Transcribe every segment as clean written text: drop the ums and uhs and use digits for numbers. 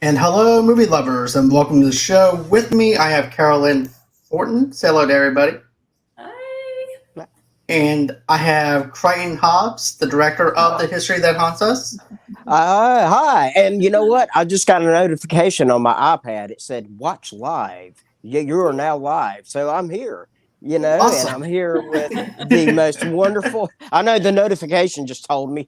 And hello, movie lovers, and welcome to the show. With me, I have Carol Lynn Fortin. Say hello to everybody. Hi. And I have Creighton Hobbs, the director of The History That Haunts Us. Hi. And you know what? I just got a notification on my iPad. It said, watch live. You are now live. So I'm here, and Awesome. I'm here with the most wonderful. I know the notification just told me,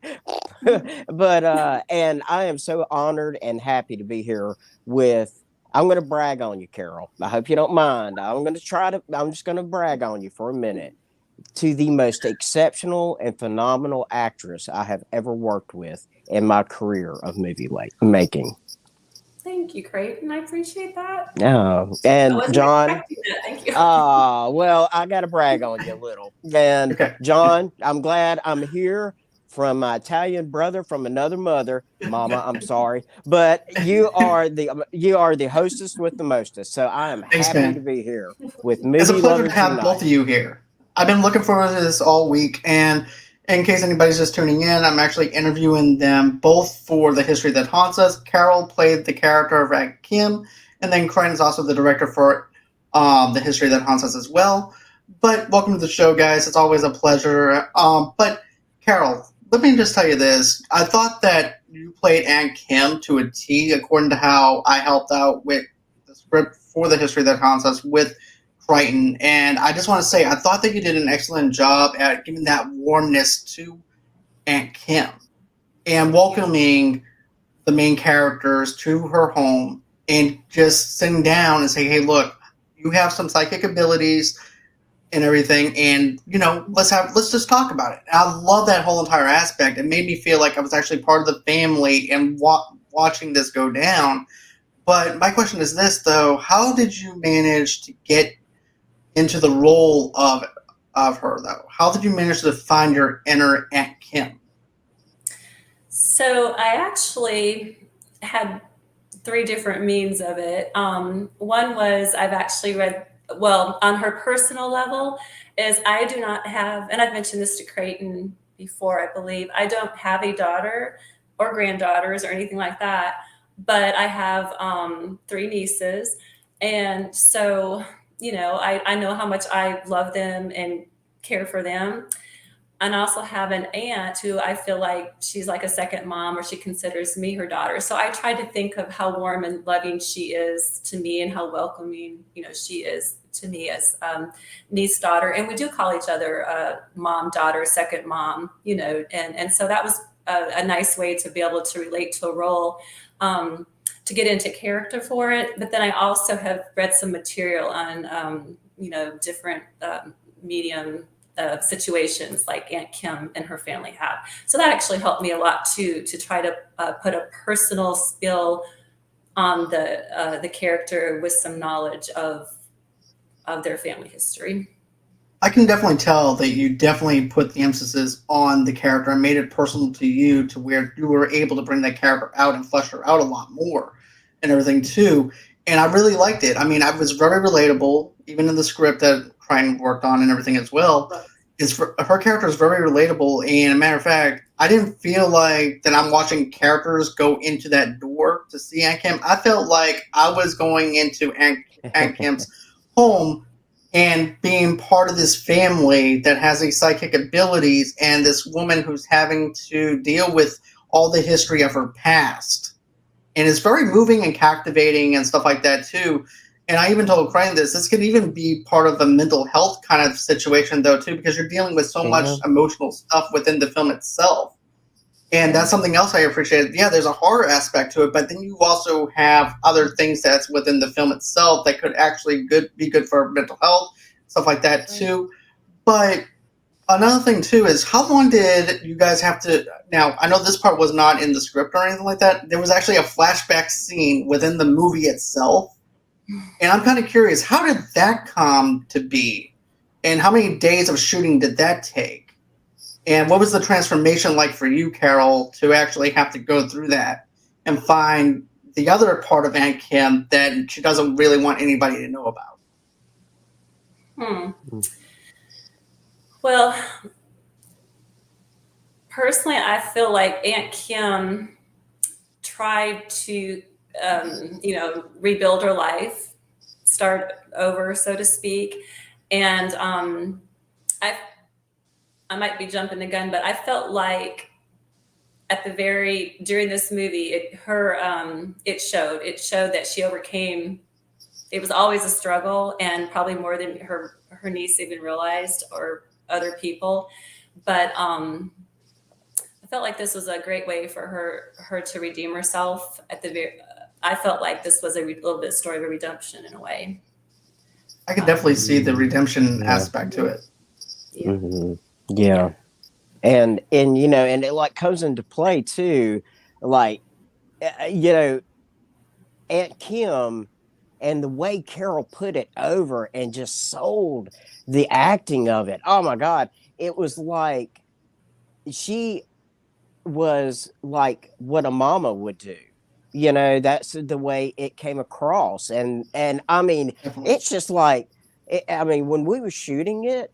and I am so honored and happy to be here with. I'm going to brag on you, Carol. I hope you don't mind. I'm just going to brag on you for a minute to the most exceptional and phenomenal actress I have ever worked with in my career of making. Thank you, Creighton. I appreciate that. I And wasn't John, expecting that. Thank you. well, I got to brag on you a little. And Okay. John, I'm glad I'm here from my Italian brother from another mother. Mama, I'm sorry, but you are the hostess with the mostest. So I am Thanks, happy to man. be here with It's a movie pleasure to lovers have both unite. of you here. I've been looking forward to this all week, and in case anybody's just tuning in, I'm actually interviewing them both for The History That Haunts Us. Carol played the character of Aunt Kim, and then Creighton is also the director for The History That Haunts Us as well. But welcome to the show, guys. It's always a pleasure. But Carol, let me just tell you this. I thought that you played Aunt Kim to a T, according to how I helped out with the script for The History That Haunts Us with Creighton. And I just want to say, I thought that you did an excellent job at giving that warmness to Aunt Kim and welcoming the main characters to her home and just sitting down and saying, hey, look, you have some psychic abilities and everything, and let's just talk about it. And I love that whole entire aspect. It made me feel like I was actually part of the family and watching this go down. But my question is this, though: how did you manage to get into the role of her, though? How did you manage to find your inner Aunt Kim? So I actually had three different means of it. One was I've actually read, well, on her personal level, is I do not have, and I've mentioned this to Creighton before, I believe, I don't have a daughter or granddaughters or anything like that, but I have three nieces. And so, I know how much I love them and care for them. And I also have an aunt who I feel like she's like a second mom, or she considers me her daughter. So I try to think of how warm and loving she is to me and how welcoming, she is to me as niece daughter. And we do call each other mom, daughter, second mom, and so that was a nice way to be able to relate to a role, to get into character for it. But then I also have read some material on, different medium situations like Aunt Kim and her family have. So that actually helped me a lot too, to try to put a personal spill on the character with some knowledge of their family history. I can definitely tell that you definitely put the emphasis on the character and made it personal to you, to where you were able to bring that character out and flesh her out a lot more and everything too. And I really liked it. I mean, I was very relatable, even in the script that Crichton worked on and everything as well. Her character is very relatable, and a matter of fact, I didn't feel like that I'm watching characters go into that door to see Aunt Kim. I felt like I was going into Aunt Kim's home and being part of this family that has these psychic abilities, and this woman who's having to deal with all the history of her past. And it's very moving and captivating and stuff like that too. And I even told Crane this could even be part of a mental health kind of situation though too, because you're dealing with so much Mhm. emotional stuff within the film itself. And that's something else I appreciate. Yeah, there's a horror aspect to it, but then you also have other things that's within the film itself that could actually be good for mental health, stuff like that too. But another thing too is, how long did you guys have to? Now I know this part was not in the script or anything like that. There was actually a flashback scene within the movie itself, and I'm kind of curious, how did that come to be, and how many days of shooting did that take? And what was the transformation like for you, Carol, to actually have to go through that and find the other part of Aunt Kim that she doesn't really want anybody to know about? Hmm. Well, personally, I feel like Aunt Kim tried to rebuild her life, start over, so to speak. And I might be jumping the gun, but I felt like during this movie, it showed that she overcame. It was always a struggle, and probably more than her niece even realized, or other people. But I felt like this was a great way for her to redeem herself. I felt like this was a little bit story of a redemption in a way. I could definitely see the redemption aspect to it. Yeah. Mm-hmm. Yeah. And it like comes into play too, like, Aunt Kim and the way Carol put it over and just sold the acting of it. Oh my God. It was like, she was like what a mama would do. That's the way it came across. And I mean, Definitely. it's just like, when we were shooting it,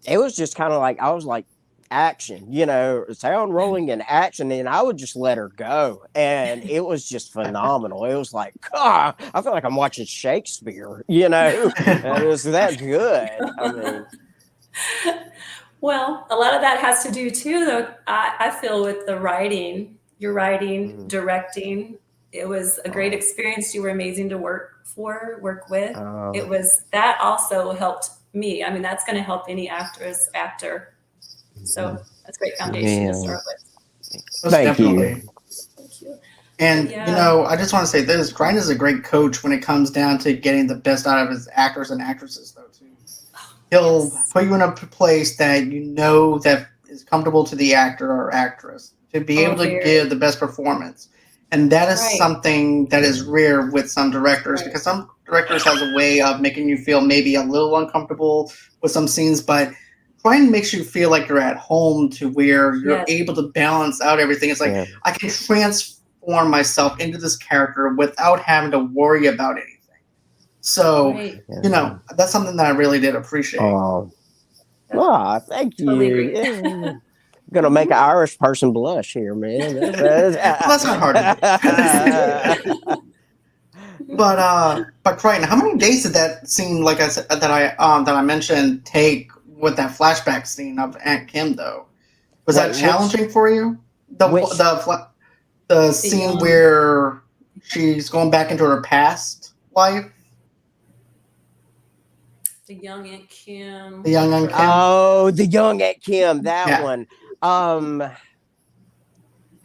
it was just kind of like, I was like, action, sound rolling in action, and I would just let her go, and it was just phenomenal. It was like, God, I feel like I'm watching Shakespeare. It was that good. I mean, well, a lot of that has to do too, though. I feel with the writing, your writing, directing. It was a great experience. You were amazing to work with. It was that also helped me. I mean, that's going to help any actor. So that's a great foundation to start with. Thank you. Thank you. And I just want to say this: Creighton is a great coach when it comes down to getting the best out of his actors and actresses, though. Too, he'll put you in a place that that is comfortable to the actor or actress to be able to give the best performance. And that is something that is rare with some directors, because some directors have a way of making you feel maybe a little uncomfortable with some scenes, but Creighton makes you feel like you're at home, to where you're able to balance out everything. It's like, I can transform myself into this character without having to worry about anything. So, that's something that I really did appreciate. Thank you. Gonna make an Irish person blush here, man. That's not hard to do. But Creighton, how many days did that scene, like I said, that I mentioned, take with that flashback scene of Aunt Kim, though? Was that challenging for you? The scene where she's going back into her past life. The young Aunt Kim. Oh, the young Aunt Kim. That one.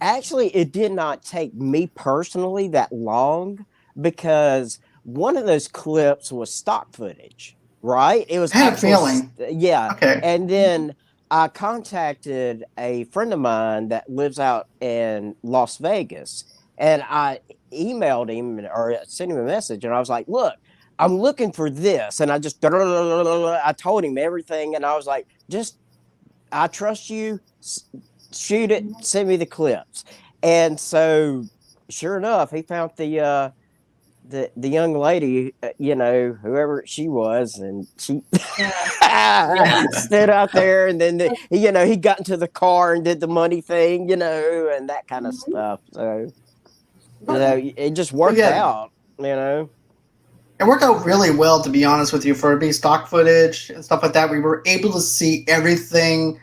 Actually, it did not take me personally that long, because one of those clips was stock footage, right? It was I had a feeling. Yeah. Okay. And then I contacted a friend of mine that lives out in Las Vegas, and I emailed him or sent him a message, and I was like, look, I'm looking for this. And I told him everything, and I was like, I trust you. Shoot it. Send me the clips. And so, sure enough, he found the young lady, whoever she was, and she stood out there, and then he got into the car and did the money thing, and that kind of stuff. So, it just worked out, It worked out really well, to be honest with you, for it being stock footage and stuff like that. We were able to see everything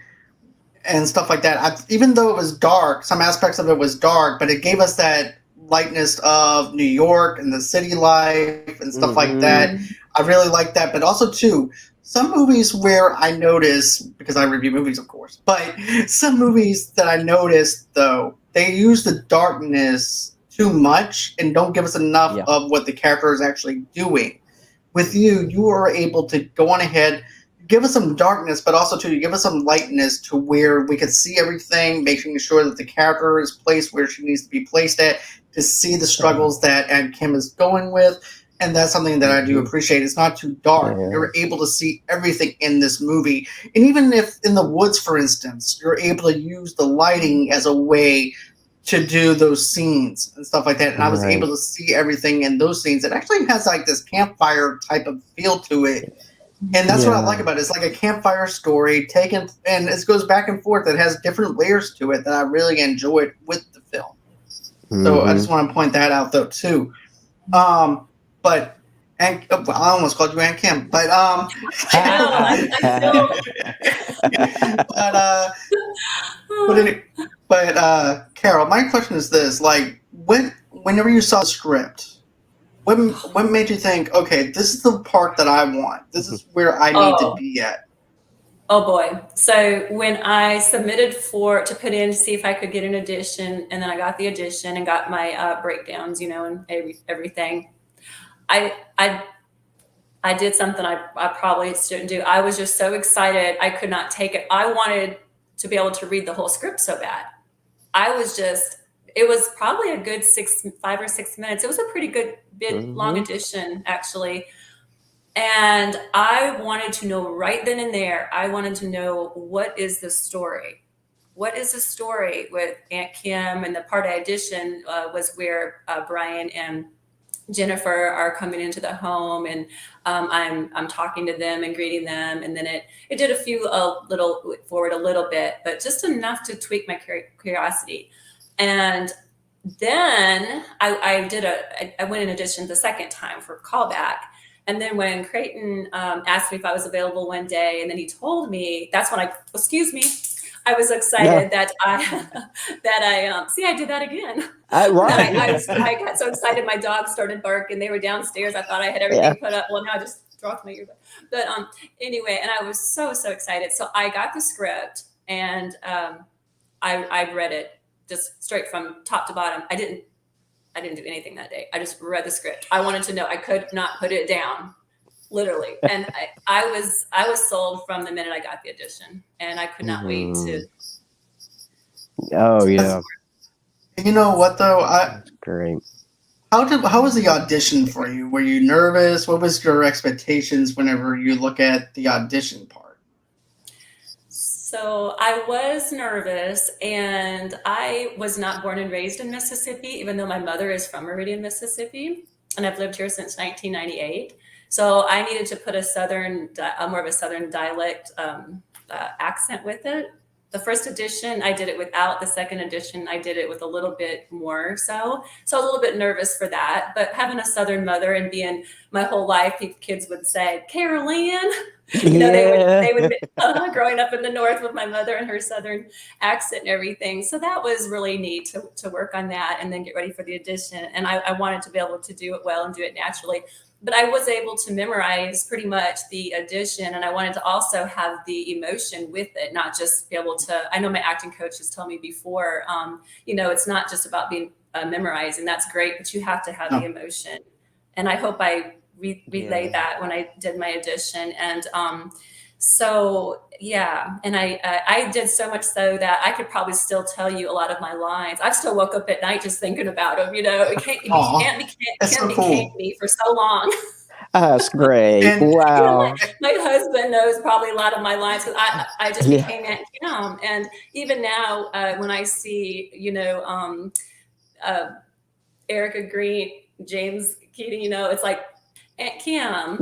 and stuff like that. Even though it was dark, some aspects of it was dark, but it gave us that lightness of New York and the city life and stuff like that. I really like that. But also, too, some movies where I noticed, because I review movies, of course, but some movies that I noticed, though, they use the darkness too much and don't give us enough of what the character is actually doing. With you were able to go on ahead, give us some darkness, but also to give us some lightness to where we could see everything, making sure that the character is placed where she needs to be placed at, to see the struggles that Aunt Kim is going with. And that's something that I do appreciate. It's not too dark. You're able to see everything in this movie. And even if in the woods, for instance, you're able to use the lighting as a way to do those scenes and stuff like that. And I was able to see everything in those scenes. It actually has like this campfire type of feel to it. And that's what I like about it. It's like a campfire story taken, and it goes back and forth. It has different layers to it that I really enjoyed with the film. So I just want to point that out, though, too. But and I almost called you Aunt Kim, but I know, but but any, but Carol, my question is this: like, whenever you saw the script, what made you think, okay, this is the part that I want. This is where I need to oh, be at. oh boy. So when I submitted to put in to see if I could get an audition, and then I got the audition and got my breakdowns, and everything, I I I did something I probably shouldn't do. I was just so excited. I could not take it. I wanted to be able to read the whole script so bad. It was probably a good 5 or 6 minutes. It was a pretty good bit long edition, actually. And I wanted to know right then and there, I wanted to know, what is the story? What is the story with Aunt Kim? And the part I auditioned was where Brian and Jennifer are coming into the home, and I'm talking to them and greeting them, and then it did a little forward a little bit, but just enough to tweak my curiosity. And then I went in audition the second time for callback, and then when Creighton asked me if I was available one day, and then he told me, that's when excuse me. I was excited that I see, I did that again. Right. I got so excited, my dog started barking. They were downstairs. I thought I had everything put up. Well, now I just dropped my earbud. But anyway, and I was so excited. So I got the script, and I read it just straight from top to bottom. I didn't do anything that day. I just read the script. I wanted to know. I could not put it down. Literally. And I was sold from the minute I got the audition, and I could not wait to. Oh yeah. You know what though? That's great. How was the audition for you? Were you nervous? What was your expectations whenever you look at the audition part? So I was nervous, and I was not born and raised in Mississippi, even though my mother is from Meridian, Mississippi, and I've lived here since 1998. So I needed to put more of a Southern dialect accent with it. The first edition, I did it without. The second edition, I did it with a little bit more. So I was a little bit nervous for that. But having a Southern mother and being my whole life, kids would say, Carol Lynn. They would growing up in the North with my mother and her Southern accent and everything. So that was really neat to work on that and then get ready for the audition. And I wanted to be able to do it well and do it naturally. But I was able to memorize pretty much the audition, and I wanted to also have the emotion with it, not just be able to. I know my acting coach has told me before, it's not just about being memorized, and that's great, but you have to have the emotion. And I hope I relayed that when I did my audition. And so yeah, and I did so much so that I could probably still tell you a lot of my lines. I still woke up at night just thinking about them. It can't became me for so long. That's great. And, wow. My husband knows probably a lot of my lines because I just became Aunt Kim. And even now, when I see Erica Green, James Keating, it's like Aunt Kim.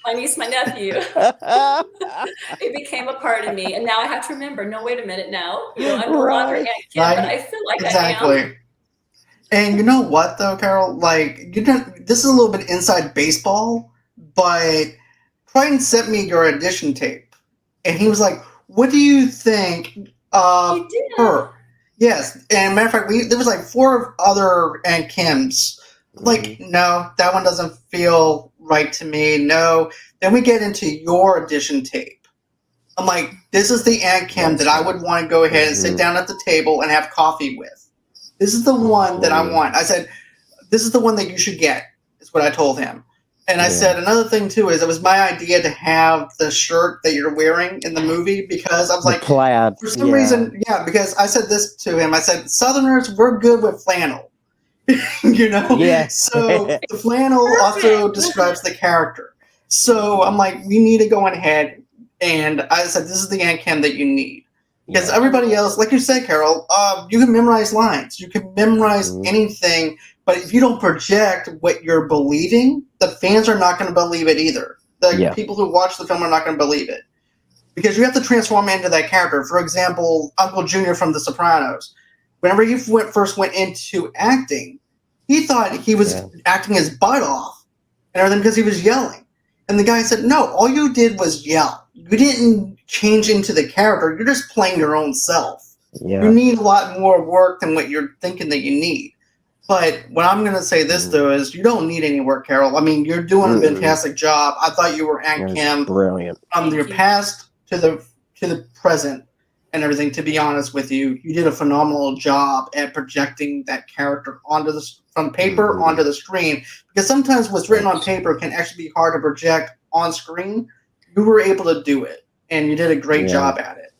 My niece, my nephew. It became a part of me, and now I have to remember. No, wait a minute. Now, I'm no longer Aunt Kim, but I feel like I am. And you know what, though, Carol? This is a little bit inside baseball, but Creighton sent me your audition tape, and he was like, "What do you think of her?" Yes, and matter of fact, there was like 4 other Aunt Kims. No, that one doesn't feel right to me. No. Then we get into your audition tape. I'm like, this is the Aunt Kim that I would want to go ahead and sit down at the table and have coffee with. This is the one that I want. I said, this is the one that you should get, is what I told him. And I said, another thing, too, is it was my idea to have the shirt that you're wearing in the movie, because I was like, plaid. For some reason, because I said this to him. I said, Southerners, we're good with flannel. So the flannel also describes the character. So I'm like, we need to go ahead, and I said, this is the Aunt Kim that you need, because everybody else, like you said, Carol, you can memorize lines, you can memorize anything, but if you don't project what you're believing, the fans are not going to believe it either. The people who watch the film are not going to believe it, because you have to transform into that character. For example, Uncle Junior from The Sopranos. Whenever he first went into acting, he thought he was acting his butt off and everything because he was yelling. And the guy said, no, all you did was yell. You didn't change into the character. You're just playing your own self. Yeah. You need a lot more work than what you're thinking that you need. But what I'm going to say this, though, is you don't need any work, Carol. I mean, you're doing a fantastic job. I thought you were Aunt Kim. Brilliant. From your past to the present and everything, to be honest with you, you did a phenomenal job at projecting that character from paper onto the screen. Because sometimes what's written on paper can actually be hard to project on screen. You were able to do it, and you did a great job at it.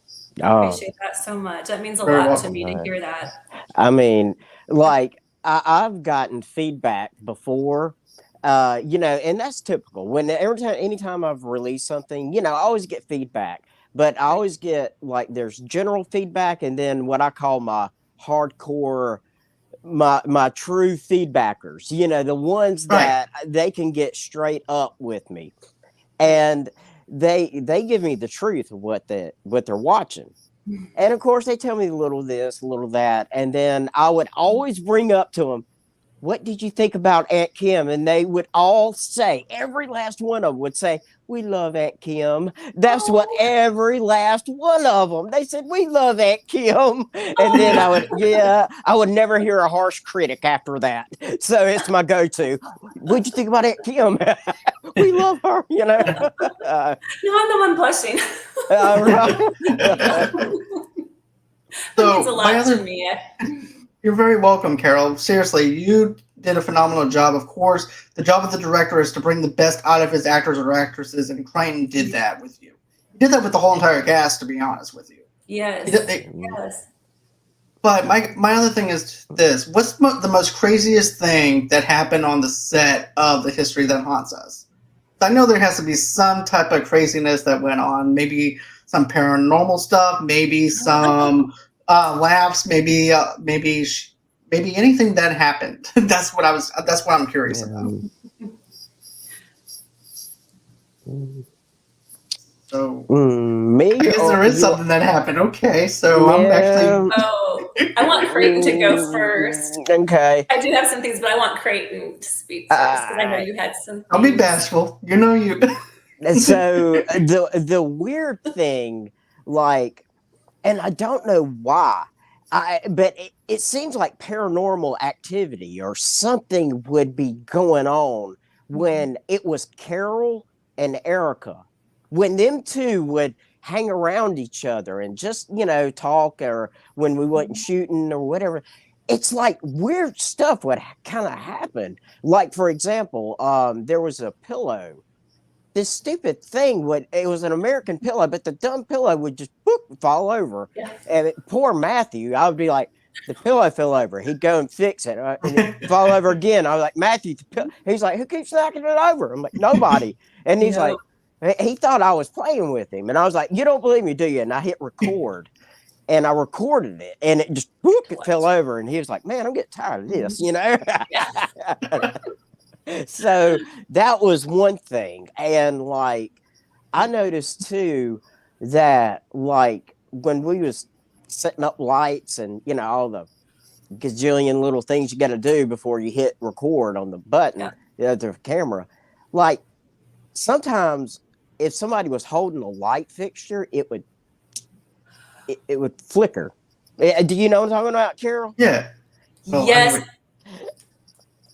I appreciate that so much. That means a lot to me to hear that. I mean, like, I've gotten feedback before, and that's typical. Anytime I've released something, I always get feedback, but I always get there's general feedback, and then what I call my hardcore, my true feedbackers. The ones that they can get straight up with me, and they give me the truth of what they're watching. And of course, they tell me a little this, a little that. And then I would always bring up to them, what did you think about Aunt Kim? And they would all say, every last one of them would say, we love Aunt Kim. That's what every last one of them. They said, we love Aunt Kim. And then I would never hear a harsh critic after that. So it's my go-to. What'd you think about Aunt Kim? We love her, No, I'm the one blushing. So means a lot to me. You're very welcome, Carol. Seriously, you did a phenomenal job. Of course, the job of the director is to bring the best out of his actors or actresses, and Creighton did that with you. He did that with the whole entire cast, to be honest with you. Yes. Yes. But my other thing is this. What's the most craziest thing that happened on the set of The History That Haunts Us? I know there has to be some type of craziness that went on. Maybe some paranormal stuff. Maybe some laughs. Maybe anything that happened. That's what I'm curious about. So I guess there is something that happened. Okay, so I'm actually. Oh, I want Creighton to go first. Okay. I do have some things, but I want Creighton to speak first because I know you had some. I'll be bashful. You. So the weird thing, and I don't know why, but it seems like paranormal activity or something would be going on when it was Carol and Erica. When them two would hang around each other and just, talk, or when we wasn't shooting or whatever, it's like weird stuff would kind of happen. Like, for example, there was a pillow. This stupid thing it was an American pillow, but the dumb pillow would just fall over. Yeah. And poor Matthew, I would be like, the pillow fell over. He'd go and fix it. And it'd fall over again. I was like, Matthew, he's like, who keeps knocking it over? I'm like, nobody. And he's like, he thought I was playing with him. And I was like, you don't believe me, do you? And I hit record. And I recorded it. And it just it fell over. And he was like, man, I'm getting tired of this, So that was one thing. And I noticed too that when we was setting up lights and, all the gazillion little things you got to do before you hit record on the button, the camera, sometimes if somebody was holding a light fixture, it would flicker. Do you know what I'm talking about, Carol? Yeah. Well, yes.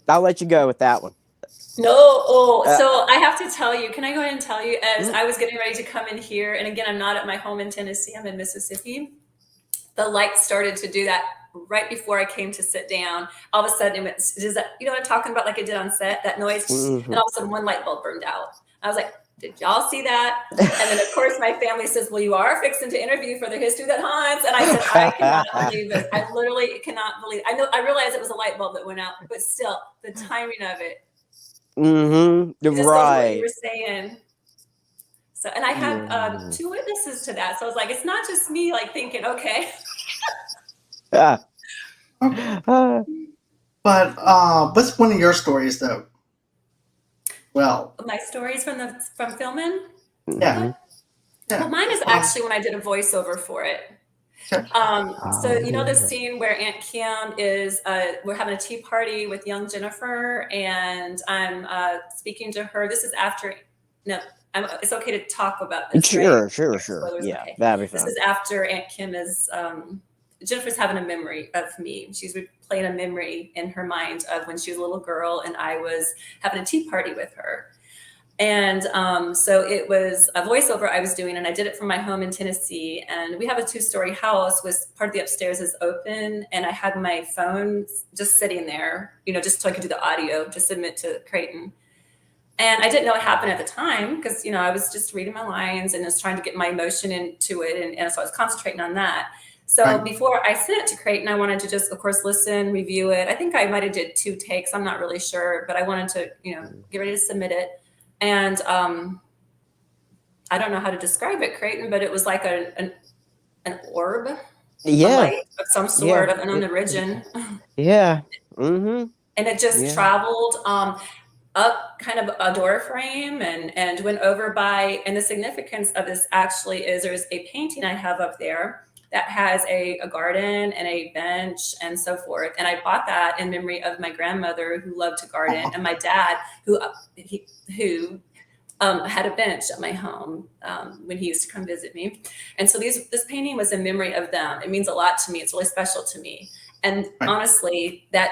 I'll let you go with that one. No. So I have to tell you, can I go ahead and tell you, as I was getting ready to come in here, and again, I'm not at my home in Tennessee, I'm in Mississippi. The lights started to do that right before I came to sit down. All of a sudden, what I'm talking about, like it did on set, that noise, and all of a sudden one light bulb burned out. I was like, did y'all see that? And then, of course, my family says, well, you are fixing to interview for The History That Haunts. And I said, I cannot believe this. I literally cannot believe it. I realized it was a light bulb that went out, but still, the timing of it. Just right. What you were saying. So, and I had 2 witnesses to that. So I was like, it's not just me thinking, okay. But what's one of your stories though? Well, my stories from filming? Yeah. Well, mine is actually when I did a voiceover for it. So you know the scene where Aunt Kim is, we're having a tea party with young Jennifer, and I'm speaking to her. This is after, no, it's okay to talk about this, right? Sure. Spoilers, Yeah, okay. that'd be This fine. is after Aunt Kim is, Jennifer's having a memory of me. She's replaying a memory in her mind of when she was a little girl and I was having a tea party with her. And so it was a voiceover I was doing, and I did it from my home in Tennessee. And we have a 2-story house with part of the upstairs is open. And I had my phone just sitting there, just so I could do the audio to submit to Creighton. And I didn't know what happened at the time because, I was just reading my lines and was trying to get my emotion into it. And so I was concentrating on that. So before I sent it to Creighton, I wanted to just, of course, listen, review it. I think I might have did 2 takes. I'm not really sure, but I wanted to, get ready to submit it. And I don't know how to describe it, Creighton, but it was like an orb, a light of some sort of an origin. Yeah. Mm-hmm. And it just traveled up kind of a door frame and went over by, and the significance of this actually is there's a painting I have up there that has a garden and a bench and so forth. And I bought that in memory of my grandmother who loved to garden and my dad who had a bench at my home when he used to come visit me. And so this painting was in memory of them. It means a lot to me. It's really special to me. And honestly, that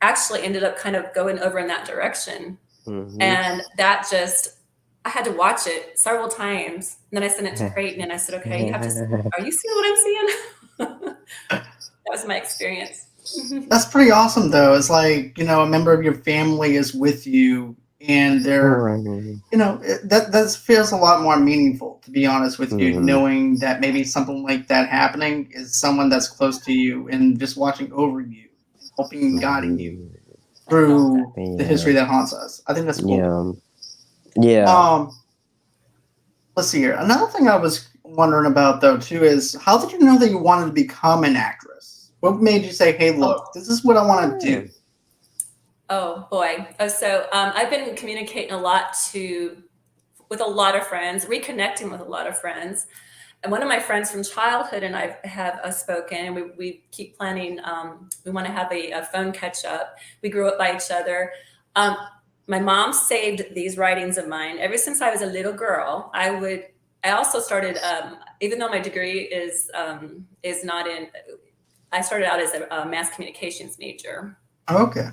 actually ended up kind of going over in that direction. Mm-hmm. And that just, I had to watch it several times. And then I sent it to Creighton and I said, okay, are you seeing what I'm seeing? That was my experience. That's pretty awesome though. It's like, a member of your family is with you and they're, that feels a lot more meaningful, to be honest with you, knowing that maybe something like that happening is someone that's close to you and just watching over you, helping and guiding you through the history that haunts us. I think that's cool. Yeah. Let's see here. Another thing I was wondering about though too is how did you know that you wanted to become an actress? What made you say, "Hey, look, this is what I want to do"? Oh boy. So I've been communicating a lot with a lot of friends, reconnecting with a lot of friends. And one of my friends from childhood and I have spoken, and we keep planning. We want to have a phone catch up. We grew up by each other. My mom saved these writings of mine ever since I was a little girl. I also started, even though my degree is not in. I started out as a mass communications major. Okay.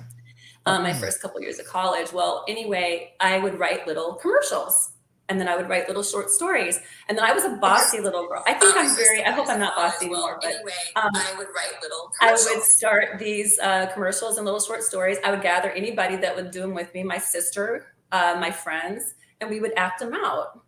My first couple years of college. Well, anyway, I would write little commercials. And then I would write little short stories. And then I was a bossy little girl. I hope I'm not bossy anymore, but I would write little commercials. I would start these commercials and little short stories. I would gather anybody that would do them with me, my sister, my friends, and we would act them out.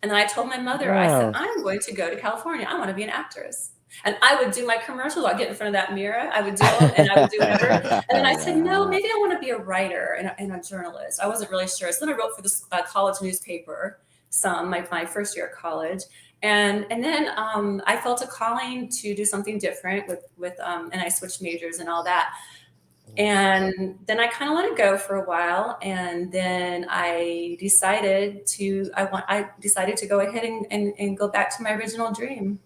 And then I told my mother, I said, I'm going to go to California. I want to be an actress. And I would do my commercials. I'd get in front of that mirror. I would do them and I would do whatever. And then I said, no, maybe I want to be a writer and a journalist. I wasn't really sure. So then I wrote for this college newspaper, my first year of college. And then I felt a calling to do something different and I switched majors and all that. And then I kind of let it go for a while. And then I decided to go ahead and go back to my original dream.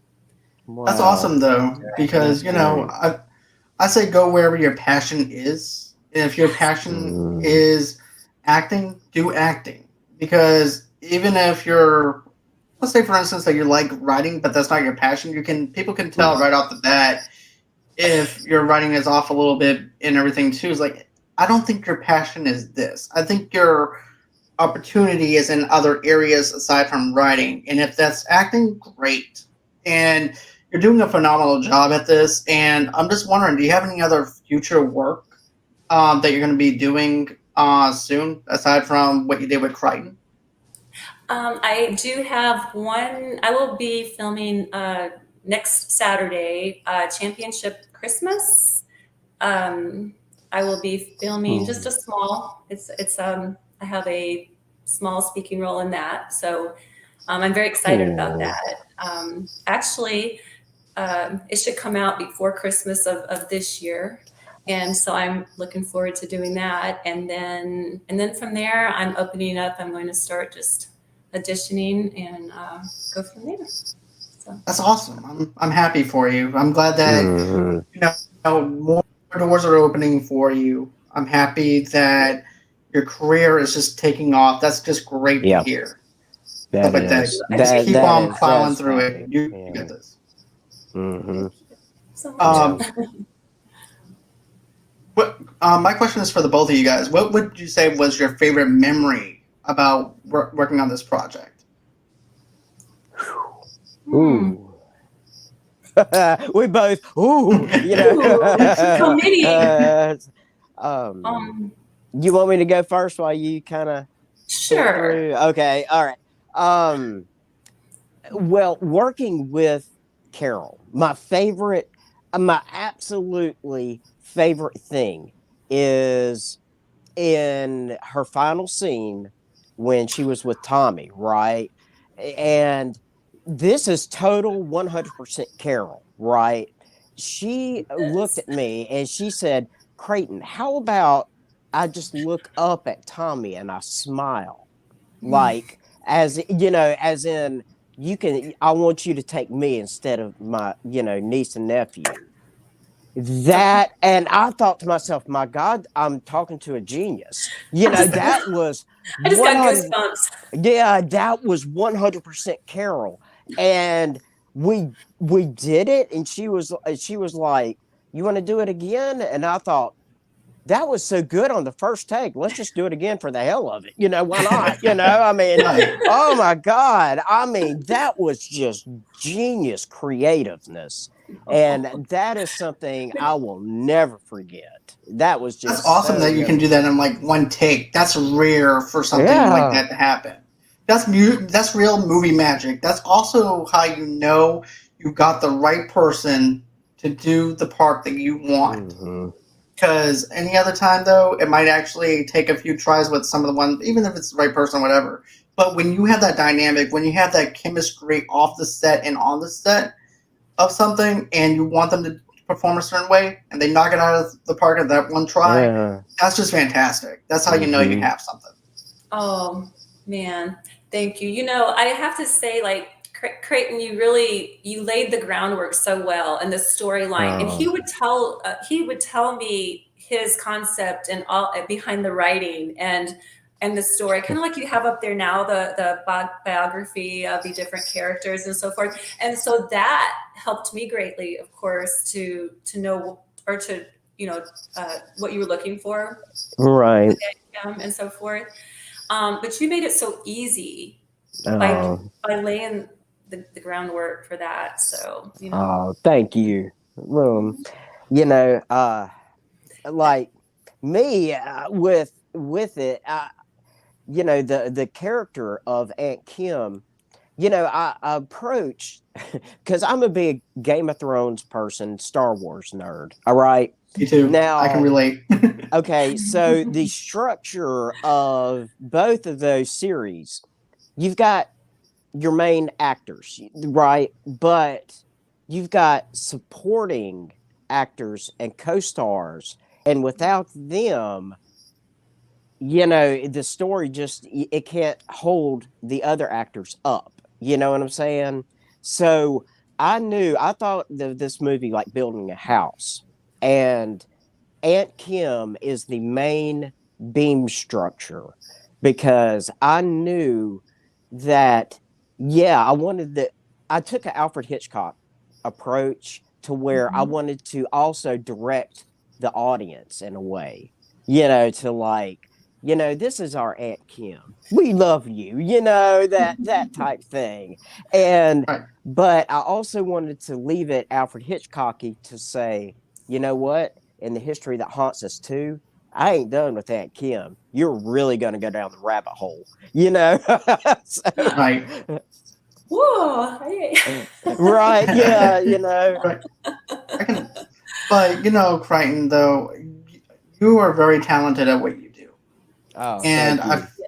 Wow. That's awesome though, because I say go wherever your passion is. And if your passion is acting, do acting. Because even if let's say for instance that you like writing, but that's not your passion, people can tell right off the bat if your writing is off a little bit and everything too. It's like, I don't think your passion is this. I think your opportunity is in other areas aside from writing. And if that's acting, great. And you're doing a phenomenal job at this, and I'm just wondering, do you have any other future work that you're going to be doing soon, aside from what you did with Creighton? I do have one. I will be filming next Saturday, Championship Christmas. I will be filming just a small. I have a small speaking role in that, so I'm very excited about that. Actually. It should come out before Christmas of this year. And so I'm looking forward to doing that. And then from there, I'm opening up. I'm going to start just auditioning and go from there. So. That's awesome. I'm happy for you. I'm glad that you know more doors are opening for you. I'm happy that your career is just taking off. That's just great to Yeah, hear. that Stuff like that. is Just that keep that on is plowing that's through it. happy. You Yeah. get this. Mm-hmm. So Yeah. much. What my question is for the both of you guys. What would you say was your favorite memory about working on this project? Ooh. We both you know. Ooh, committing. Um, you want me to go first while you kind of think Sure. through? Okay, all right. Well, working with Carol, my absolutely favorite thing is in her final scene when she was with Tommy, right? And this is total 100% Carol, right? She looked Yes. at me and she said, Creighton, how about I just look up at Tommy and I smile? Like, as as in, I want you to take me instead of my, niece and nephew. That, and I thought to myself, my God, I'm talking to a genius. That was I just got 100. goosebumps. Yeah, that was 100% Carol. And we did it, and she was like, "You want to do it again?" And I thought, that was so good on the first take. Let's just do it again for the hell of it. Why not? I mean, Right. oh my God. I mean, that was just genius creativeness. And that is something I will never forget. That was That's just awesome so that you can do memorable. that in like one take. That's rare for something like Yeah. that to happen. That's real movie magic. That's also how you know you got the right person to do the part that you want. Hmm. Because any other time, though, it might actually take a few tries with some of the ones, even if it's the right person, whatever. But when you have that dynamic, when you have that chemistry off the set and on the set of something, and you want them to perform a certain way, and they knock it out of the park at that one try, Yeah. that's just fantastic. That's how you know you Hmm. have something. Oh man, thank you. I have to say, like Creighton, you laid the groundwork so well in the storyline, and Oh, he would tell me his concept and all behind the writing and the story, kind of like you have up there now, the biography of the different characters and so forth. And so that helped me greatly, of course, to know or to what you were looking for right. with him and so forth. But you made it so easy by Oh, laying the groundwork for that. So. oh, thank you. You know, uh, like me with it, the character of Aunt Kim. I approached because I'm a big Game of Thrones person, Star Wars nerd. All right, Me too. I can now. relate. Okay, so the structure of both of those series, you've got your main actors, right? But you've got supporting actors and co-stars, and without them, the story just it can't hold the other actors up. You know what I'm saying? So I thought this movie like building a house, and Aunt Kim is the main beam structure because I knew that, yeah, I took an Alfred Hitchcock approach to where I Mhm. wanted to also direct the audience in a way, to like, this is our Aunt Kim. We love you, that type thing. And, Right. but I also wanted to leave it Alfred Hitchcocky to say, you know what? In the history that haunts us too, I ain't done with Aunt Kim. You're really going to go down the rabbit hole, So, Right. Whoa! Hey. right? Yeah, Right. I can. But Crichton, though, you are very talented at what you do, Oh, and thank you.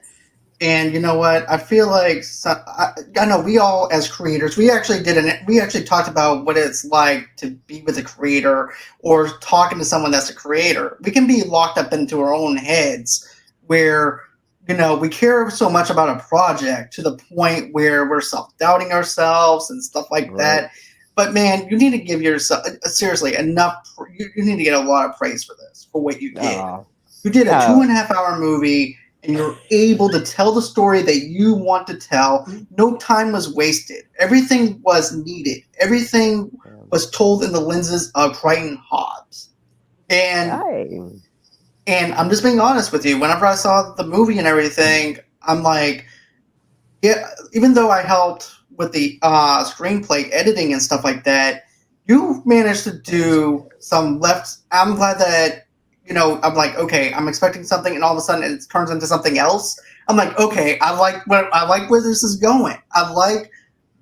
and you know what? I feel like I know we all as creators, we actually talked about what it's like to be with a creator or talking to someone that's a creator. We can be locked up into our own heads where we care so much about a project to the point where we're self-doubting ourselves and stuff like that. But man, you need to give yourself seriously enough. You need to get a lot of praise for this, for what you did. You did a 2.5-hour movie, and you're able to tell the story that you want to tell. No time was wasted. Everything was needed. Everything was told in the lenses of Creighton Hobbs. And I'm just being honest with you. Whenever I saw the movie and everything, I'm like, yeah. Even though I helped with the screenplay editing and stuff like that, you managed to do some left. I'm glad that I'm like, okay, I'm expecting something, and all of a sudden it turns into something else. I'm like, okay, I like where this is going. I like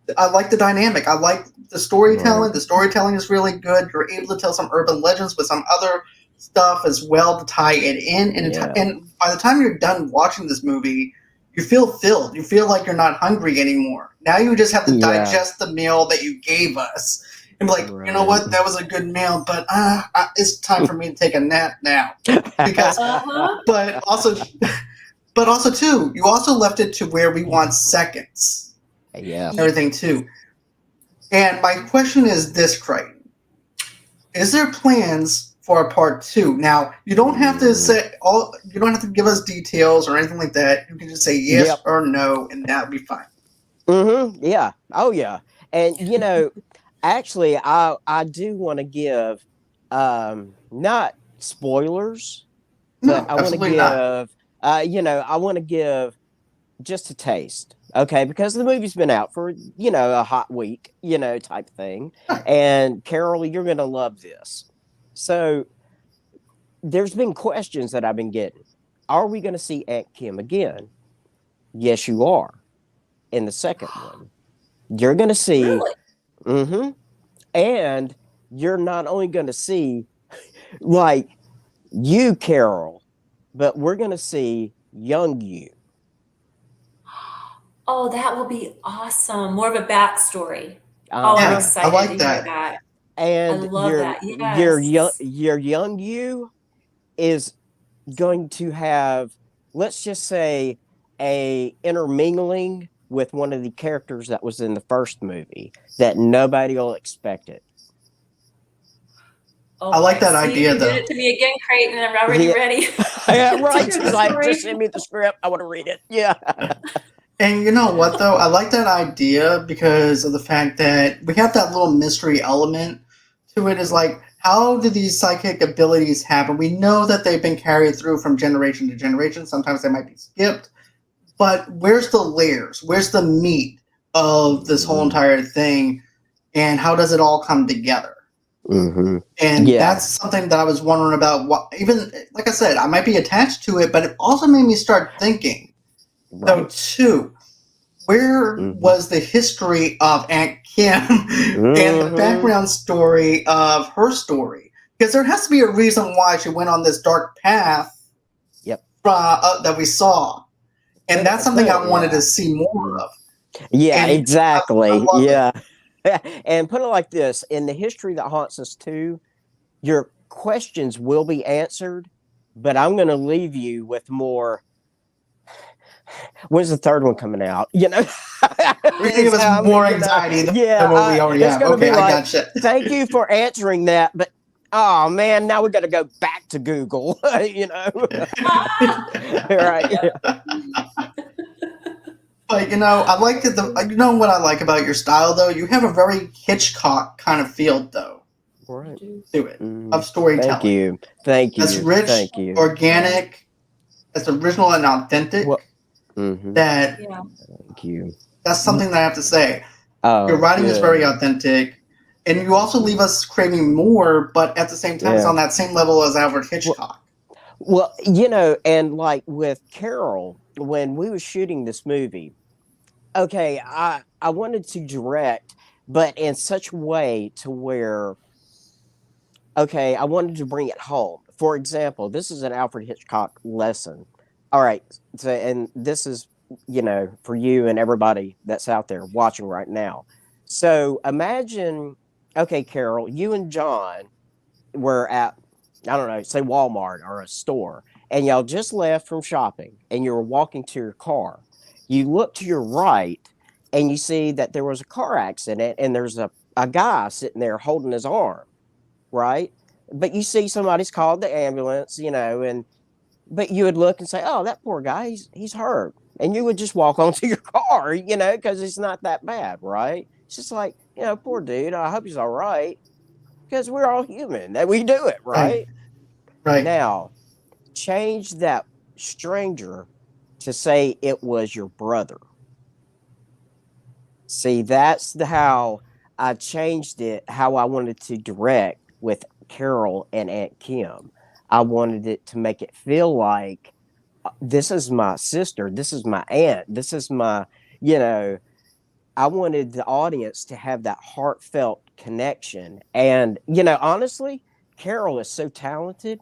the dynamic. I like the storytelling. Right. The storytelling is really good. You're able to tell some urban legends with some other stuff as well to tie it in. And by the time you're done watching this movie, you feel filled. You feel like you're not hungry anymore. Now you just have to digest the meal that you gave us. And be like, you know what? That was a good meal, but it's time for me to take a nap now. Because, but also too, you also left it to where we want seconds. Yeah. Everything too. And my question is this, Creighton. Is there plans for a part 2? Now, you don't have to you don't have to give us details or anything like that. You can just say yes or no, and that would be fine. Yeah. Oh yeah. And actually I do want to give not spoilers, but I want to give I want to give just a taste. Okay, because the movie's been out for, a hot week, type thing. And Carol, you're going to love this. So there's been questions that I've been getting. Are we going to see Aunt Kim again? Yes, you are. In the second one, you're going to see. Really? And you're not only going to see like you, Carol, but we're going to see young you. Oh, that will be awesome. More of a backstory. Yeah, I'm excited I like to that. hear that. And I love that. your young you is going to have, let's just say, a intermingling with one of the characters that was in the first movie that nobody will expect it. I like that idea, you though. did it to me again, Creighton, and I'm already ready. Yeah, right. She's like, just send me the script. I want to read it. Yeah. And you know what, though? I like that idea because of the fact that we have that little mystery element to it. Is like, how do these psychic abilities happen? We know that they've been carried through from generation to generation. Sometimes they might be skipped. But where's the layers? Where's the meat of this whole entire thing? And how does it all come together? And that's something that I was wondering about. Even, like I said, I might be attached to it, but it also made me start thinking. So, too, where was the history of Aunt Kim and the background story of her story? Because there has to be a reason why she went on this dark path that we saw. And that's something I wanted to see more of. Yeah, and exactly. I And put it like this, in the history that haunts us too, your questions will be answered, but I'm going to leave you with more. When's the third one coming out? We can give us more anxiety than what we already have. Okay, I gotcha. Thank you for answering that, but oh man, now we got to go back to Google. Right? But I like what I like about your style, though. You have a very Hitchcock kind of feel, though. Right. To it of storytelling. Thank you. That's rich, organic, that's original and authentic. Thank you. That's something that I have to say. Your writing is very authentic, and you also leave us craving more, but at the same time, it's on that same level as Alfred Hitchcock. Well, and like with Carol, when we were shooting this movie, okay, I wanted to direct, but in such a way to where, okay, I wanted to bring it home. For example, this is an Alfred Hitchcock lesson. All right, so, and this is, for you and everybody that's out there watching right now. So imagine, okay, Carol, you and John were at, I don't know, say Walmart or a store, and y'all just left from shopping and you were walking to your car. You look to your right and you see that there was a car accident and there's a guy sitting there holding his arm, right? But you see somebody's called the ambulance, and but you would look and say, "Oh, that poor guy, he's hurt," and you would just walk onto your car, because it's not that bad, right? It's just like, poor dude. I hope he's all right, because we're all human. That we do it, Right. right? Right. Now, change that stranger to say it was your brother. See, that's how I changed it, how I wanted to direct with Carol and Aunt Kim. I wanted it to make it feel like this is my sister, this is my aunt, this is my, you know, I wanted the audience to have that heartfelt connection. And, honestly, Carol is so talented.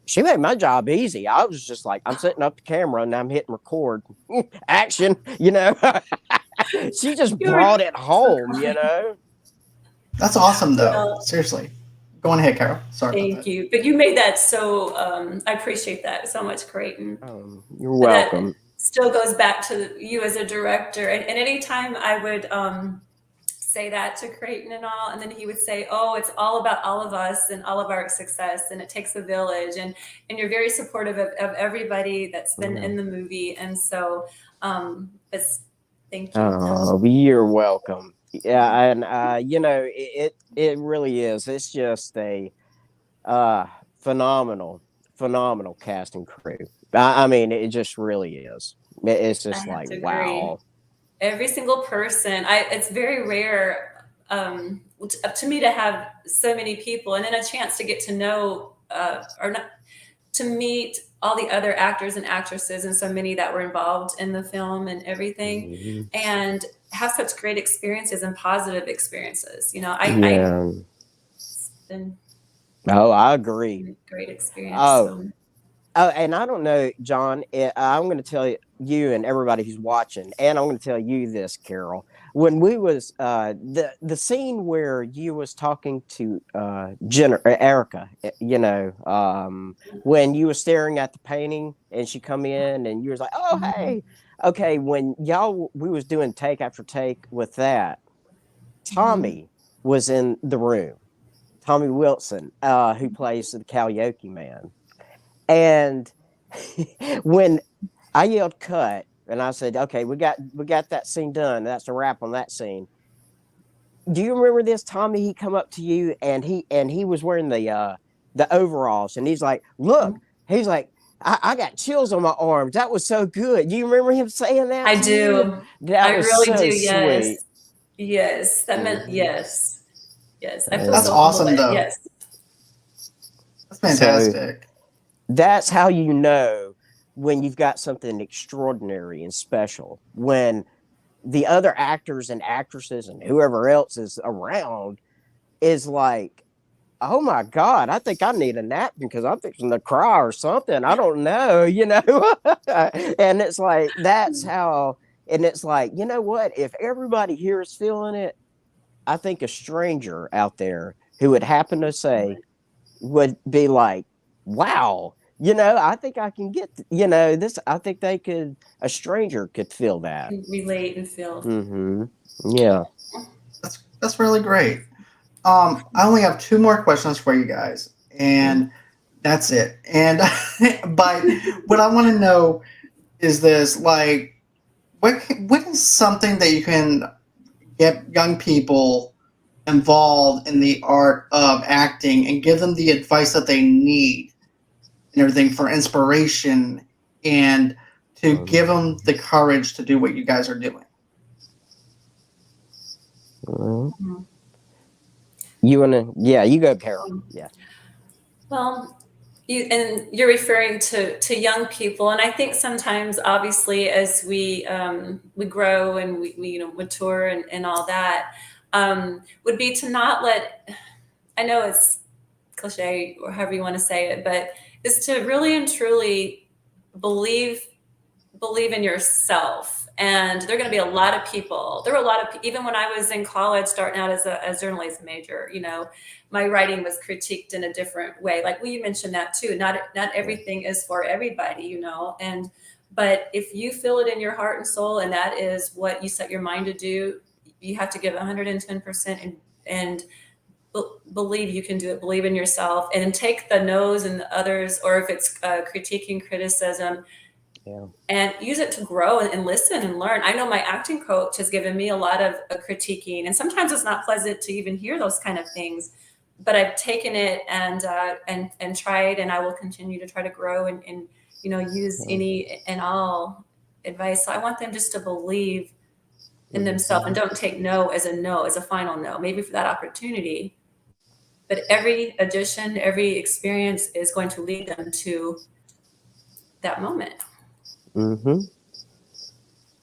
She made my job easy. I was just like, I'm setting up the camera and I'm hitting record. Action, She just brought it home. That's awesome, though. Well, Seriously. Go on ahead, Carol. Sorry about thank that. you. But you made that so, I appreciate that so much, Creighton. You're welcome. That still goes back to you as a director. And anytime I would say that to Creighton and all, and then he would say, "Oh, it's all about all of us and all of our success, and it takes a village." And you're very supportive of everybody that's been in the movie. And so, thank you. Oh, you're welcome. Yeah, and it really is. It's just a phenomenal casting crew. I mean, it just really is. It's just like, wow. Every single person. It's very rare to me to have so many people, and then a chance to get to know or not to meet all the other actors and actresses, and so many that were involved in the film and everything, and have such great experiences and positive experiences. It's been I agree. Great experience. Oh, and I don't know, John. I'm going to tell you and everybody who's watching, and I'm going to tell you this, Carol. When we was the scene where you was talking to Erica, when you were staring at the painting and she come in and you was like, "Oh, hey." Okay, when we was doing take after take with that, Tommy was in the room. Tommy Wilson, who plays the karaoke man. And when I yelled cut and I said, "Okay, we got that scene done. That's a wrap on that scene." Do you remember this, Tommy? He come up to you and he was wearing the overalls and he's like, "Look," he's like, I got chills on my arms. That was so good. Do you remember him saying that? I do. That I was really so do. sweet. Yes. That meant yes. Yes. I feel That's so awesome, humbled. though. Yes. That's fantastic. That's how you know when you've got something extraordinary and special. When the other actors and actresses and whoever else is around is like, "Oh my God, I think I need a napkin because I'm fixing to cry or something. I don't know," And it's like, that's how, and it's like, you know what? If everybody here is feeling it, I think a stranger out there who would happen to say, would be like, "Wow, I think I can get, this." I think a stranger could feel that. Relate and feel. Yeah. That's really great. I only have two more questions for you guys, and that's it. And but what I want to know is this: like, what is something that you can get young people involved in the art of acting and give them the advice that they need and everything for inspiration and to give them the courage to do what you guys are doing? You want to? Yeah, you go, Carol. Yeah. Well, you're referring to young people, and I think sometimes, obviously, as we grow and we mature and all that, would be to not let. I know it's cliche or however you want to say it, but is to really and truly believe in yourself And there are going to be a lot of people. There were a lot of, even when I was in college, starting out as a journalism major, you know, my writing was critiqued in a different way. Like, well, you mentioned that too. Not everything is for everybody, you know. But if you feel it in your heart and soul, and that is what you set your mind to do, you have to give 110% and believe you can do it. Believe in yourself, and take the no's and the others, or if it's critiquing, criticism, and use it to grow and listen and learn. I know my acting coach has given me a lot of critiquing, and sometimes it's not pleasant to even hear those kind of things, but I've taken it and tried, and I will continue to try to grow and you know, use any and all advice. So I want them just to believe in themselves and don't take no, as a final no, maybe for that opportunity. But every audition, every experience is going to lead them to that moment. Mm-hmm.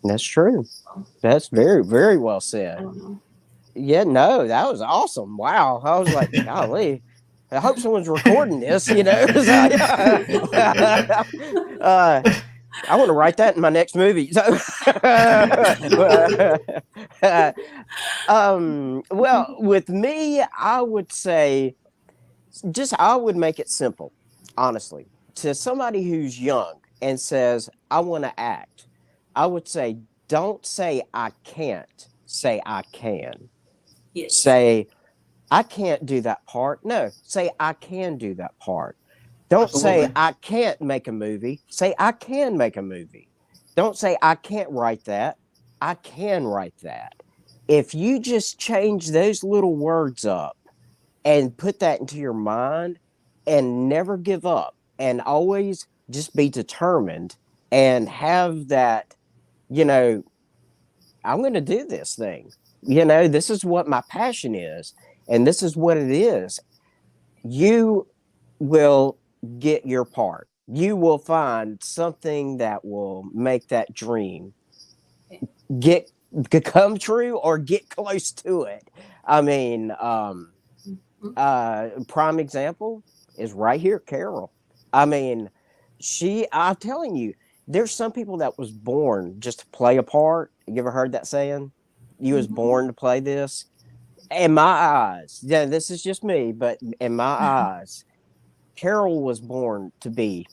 That's true. That's very, very well I said. don't know. Yeah, no, that was awesome. Wow. I was like, golly, I hope someone's recording this, you know. I want to write that in my next movie. So, well, with me, I would say I would make it simple, honestly. To somebody who's young and says, I want to act, I would say, don't say I can't, say I can. Yes. Say, I can't do that part. No, say I can do that part. Don't Absolutely. say I can't make a movie. Say I can make a movie. Don't say I can't write that. I can write that. If you just change those little words up and put that into your mind and never give up and always just be determined and have that, you know, I'm going to do this thing. You know, this is what my passion is, and this is what it is. You will get your part. You will find something that will make that dream come true or get close to it. I mean, prime example is right here, Carol. I mean, I'm telling you, there's some people that was born just to play a part. You ever heard that saying? You was born to play this. In my eyes, yeah, this is just me, but in my eyes, Carol was born to be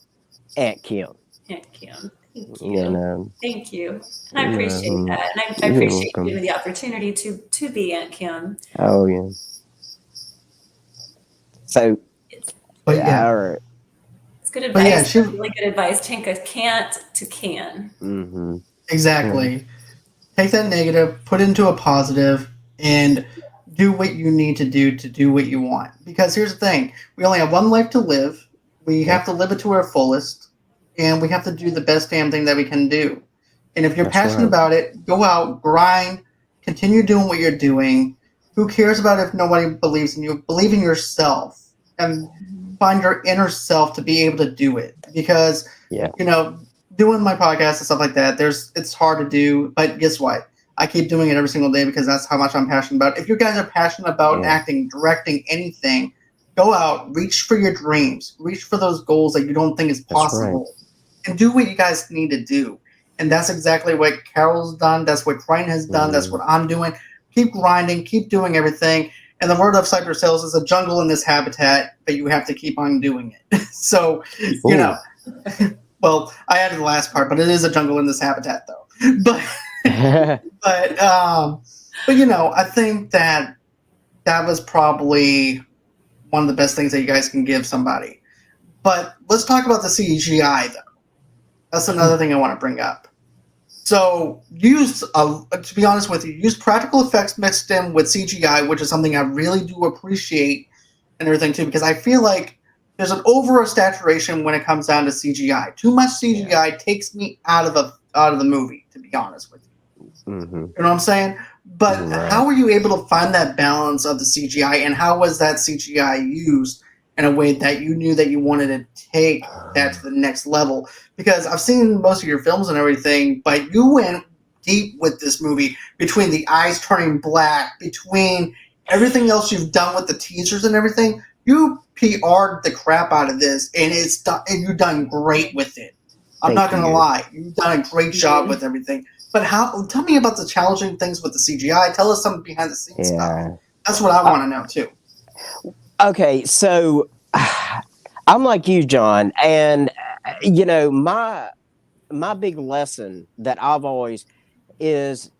Aunt Kim. Aunt Kim. Thank You you. know, Thank you. And I appreciate that. And I You're appreciate welcome. you giving me the opportunity to be Aunt Kim. Oh yeah. So, But yeah, all right. It's good But yeah, advice. Really good advice. Take a can't to can. Mm-hmm. exactly. Take that negative, put it into a positive, and do what you need to do what you want. Because here's the thing: we only have one life to live. We have to live it to our fullest, and we have to do the best damn thing that we can do. And if you're That's passionate right. about it, go out, grind, continue doing what you're doing. Who cares about if nobody believes in you? Believe in yourself and find your inner self to be able to do it. Because Yeah. you know, doing my podcast and stuff like that, it's hard to do, but guess what? I keep doing it every single day because that's how much I'm passionate about. If you guys are passionate about acting, directing, anything, go out, reach for your dreams, reach for those goals that you don't think is possible, and do what you guys need to do. And that's exactly what Carol's done. That's what Creighton has done. That's what I'm doing. Keep grinding, keep doing everything. And the word of Cypress Hills is a jungle in this habitat, but you have to keep on doing it. So, you know. Well, I added the last part, but it is a jungle in this habitat, though. But you know, I think that was probably one of the best things that you guys can give somebody. But let's talk about the CGI, though. That's another thing I want to bring up. So, to be honest with you, use practical effects mixed in with CGI, which is something I really do appreciate and everything too, because I feel like there's an over-saturation when it comes down to CGI. Too much CGI takes me out of the movie, to be honest with you. Mm-hmm. You know what I'm saying? But how were you able to find that balance of the CGI, and how was that CGI used in a way that you knew that you wanted to take that to the next level? Because I've seen most of your films and everything, but you went deep with this movie, between the eyes turning black, between everything else you've done with the teasers and everything. You PR'd the crap out of this, and and you've done great with it. I'm not going to lie. You've done a great job with everything. But tell me about the challenging things with the CGI. Tell us some behind the scenes stuff. That's what I want to know too. Okay, so I'm like you, John, and my big lesson that I've always is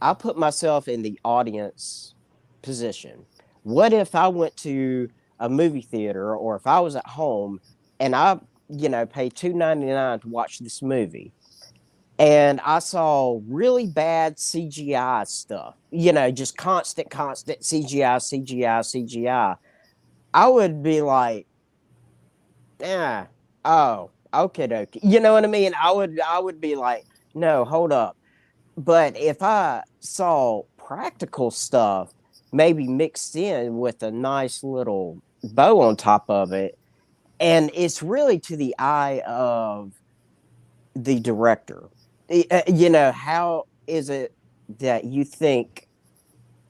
I put myself in the audience position. What if I went to a movie theater, or if I was at home and I, paid $2.99 to watch this movie, and I saw really bad CGI stuff, just constant CGI, CGI, CGI. I would be like, yeah, oh, okay, dokie. You know what I mean? I would be like, no, hold up. But if I saw practical stuff, maybe mixed in with a nice little bow on top of it, and it's really to the eye of the director. How is it that you think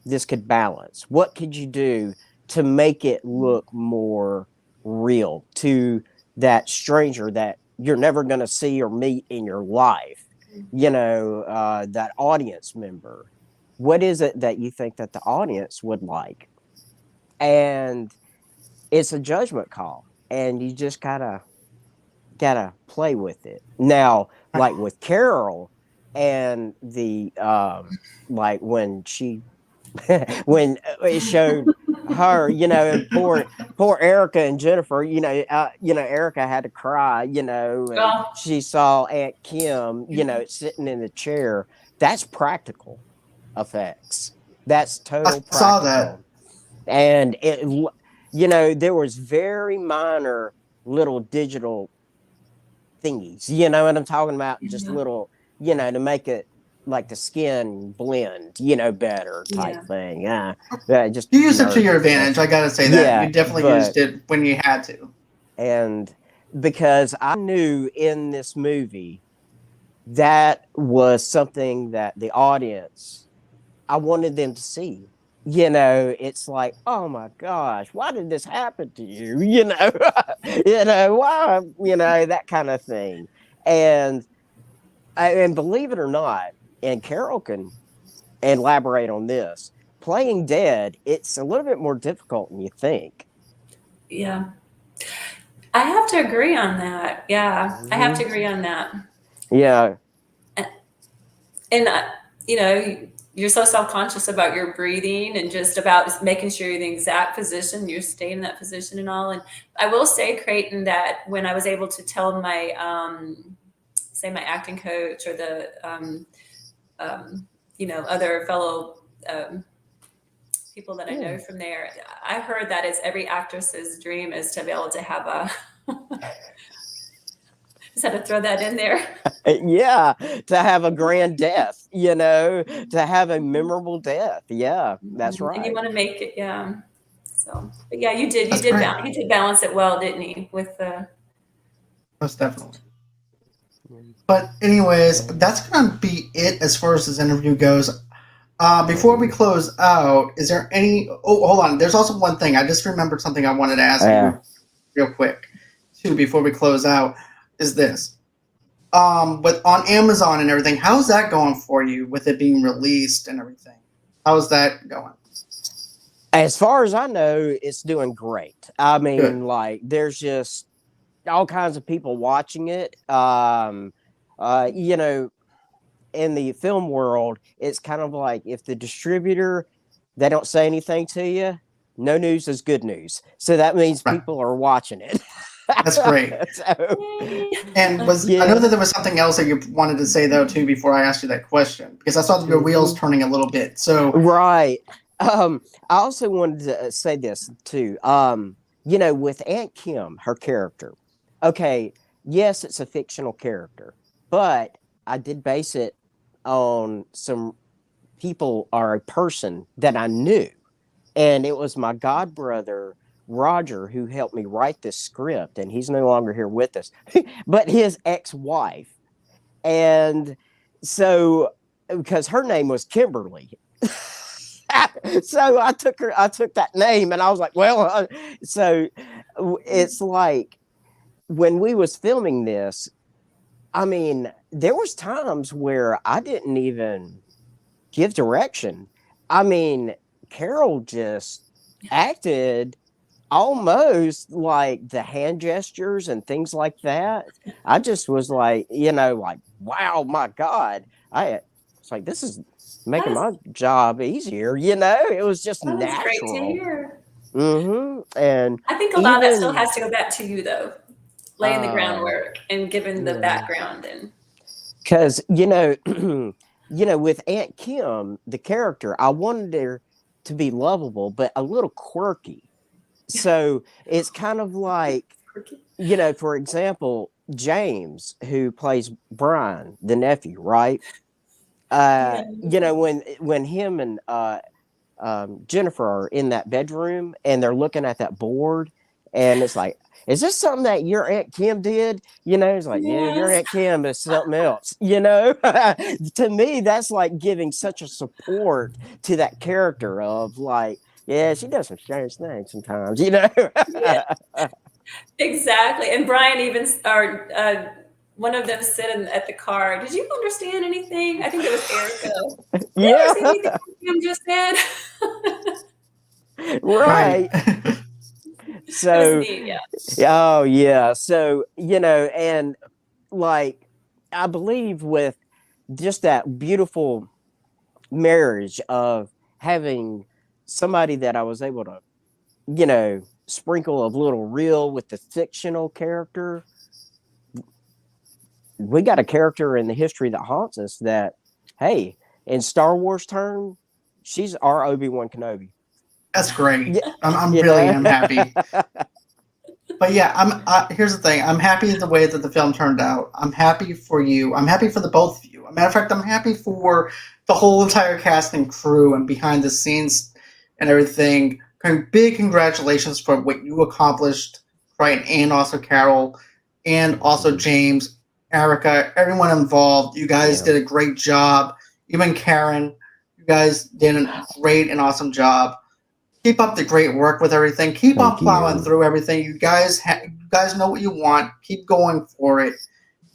this could balance? What could you do to make it look more real to that stranger that you're never going to see or meet in your life? That audience member. What is it that you think that the audience would like? And it's a judgment call, and you just gotta play with it. Now, like with Carol and the like when she when it showed her, and poor Erica and Jennifer, Erica had to cry, and she saw Aunt Kim, sitting in the chair. That's practical effects. That's total practical. I saw that. And there was very minor little digital thingies, you know what I'm talking about? Just little, to make it like the skin blend, better type thing. Yeah. Just you used it to your advantage. I gotta say that. Yeah, you definitely used it when you had to. And because I knew in this movie that was something that the audience, I wanted them to see. It's like, oh my gosh, why did this happen to you? Why, that kind of thing. And believe it or not, and Carol can elaborate on this, playing dead, it's a little bit more difficult than you think. Yeah. I have to agree on that. Yeah. I have to agree on that. Yeah. And you're so self-conscious about your breathing and just about making sure you're in the exact position, you're staying in that position and all. And I will say, Creighton, that when I was able to tell my, say my acting coach or the, other fellow people that I know from there, I heard that it's every actress's dream is to be able to have a, just had to throw that in there. Yeah, to have a grand death, to have a memorable death. Yeah, that's right. And you want to make it, yeah. So, but yeah, you did balance it well, didn't you? With the most definitely. But anyways, that's gonna be it as far as this interview goes. Before we close out, is there any? Oh, hold on. There's also one thing. I just remembered something I wanted to ask you real quick, too, before we close out. Is this? But on Amazon and everything, how's that going for you with it being released and everything? How's that going? As far as I know, it's doing great. I mean, Good. Like, there's just all kinds of people watching it. In the film world, it's kind of like if the distributor, they don't say anything to you, no news is good news. So that means people are watching it. That's great. And I know that there was something else that you wanted to say though too before I asked you that question, because I saw your wheels turning a little bit. So right. I also wanted to say this too. With Aunt Kim, her character. Okay, yes, it's a fictional character, but I did base it on some people or a person that I knew, and it was my godbrother Roger who helped me write this script, and he's no longer here with us, but his ex-wife. And so, because her name was Kimberly, so I took that name, and I was like, well, so it's like when we was filming this, I mean, there was times where I didn't even give direction. I mean, Carol just acted almost like the hand gestures and things like that. I just was like, like, wow, my God. It's like, this is That making is my job easier. It was just that is great to natural. hear. And I think a lot of that still even, has to go back to you though, laying the groundwork and giving the yeah, background and because, with Aunt Kim, the character, I wanted her to be lovable, but a little quirky. So it's kind of like, quirky. for example, James, who plays Brian, the nephew, right? Yeah. When him and Jennifer are in that bedroom and they're looking at that board, and it's like, is this something that your Aunt Kim did? It's like, yeah, your Yes. Aunt Kim is something else. To me, that's like giving such a support to that character of like, yeah, she does some strange things sometimes, Yeah, exactly. And Brian even or one of them said at the car, "Did you understand anything?" I think it was Erica. Did you Yeah, understand anything Kim just said? Right. right. It was So, neat. Yeah. oh yeah. So, and like I believe with just that beautiful marriage of having somebody that I was able to, sprinkle a little real with the fictional character. We got a character in the history that haunts us that, hey, in Star Wars term, she's our Obi-Wan Kenobi. That's great. Yeah, I'm you really know. am happy. But yeah, here's the thing. I'm happy the way that the film turned out. I'm happy for you. I'm happy for the both of you. As a matter of fact, I'm happy for the whole entire cast and crew and behind the scenes and everything. Big congratulations for what you accomplished, right? And also Carol, and also James, Erica, everyone involved. You guys Yeah. did a great job. Even Karen, you guys did a great and awesome job. Keep up the great work with everything. Keep on Thank plowing you. through everything. You guys know what you want. Keep going for it,